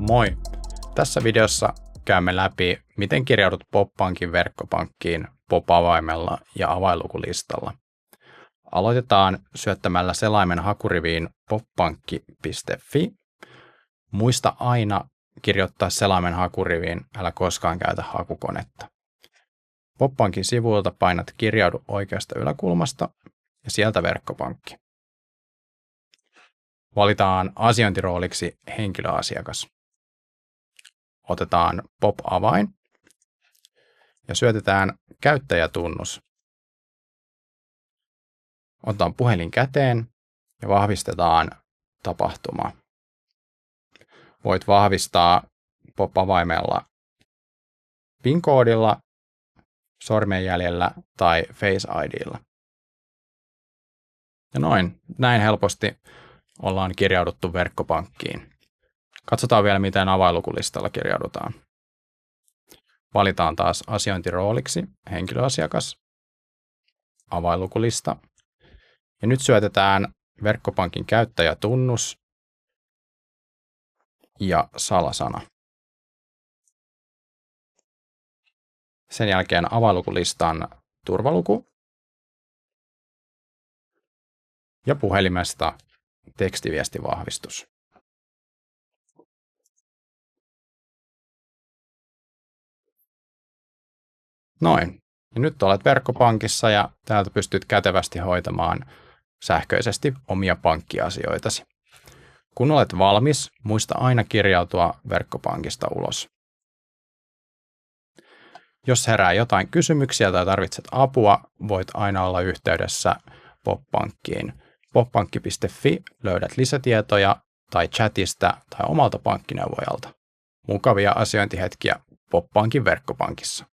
Moi! Tässä videossa käymme läpi, miten kirjaudut PopPankin verkkopankkiin POP-avaimella ja avainlukulistalla. Aloitetaan syöttämällä selaimen hakuriviin poppankki.fi. Muista aina kirjoittaa selaimen hakuriviin, älä koskaan käytä hakukonetta. PopPankin sivuilta painat kirjaudu oikeasta yläkulmasta ja sieltä verkkopankki. Valitaan asiointirooliksi henkilöasiakas. Otetaan POP-avain ja syötetään käyttäjätunnus. Otetaan puhelin käteen ja vahvistetaan tapahtuma. Voit vahvistaa POP-avaimella PIN-koodilla, sormenjäljellä tai Face ID:llä. Ja näin helposti ollaan kirjauduttu verkkopankkiin. Katsotaan vielä, miten avainlukulistalla kirjaudutaan. Valitaan taas asiointirooliksi henkilöasiakas, avainlukulista. Ja nyt syötetään verkkopankin käyttäjätunnus ja salasana. Sen jälkeen avainlukulistan turvaluku ja puhelimesta tekstiviestivahvistus. Ja nyt olet verkkopankissa ja täältä pystyt kätevästi hoitamaan sähköisesti omia pankkiasioitasi. Kun olet valmis, muista aina kirjautua verkkopankista ulos. Jos herää jotain kysymyksiä tai tarvitset apua, voit aina olla yhteydessä PopPankkiin. poppankki.fi löydät lisätietoja tai chatista tai omalta pankkineuvojalta. Mukavia asiointihetkiä PopPankin verkkopankissa.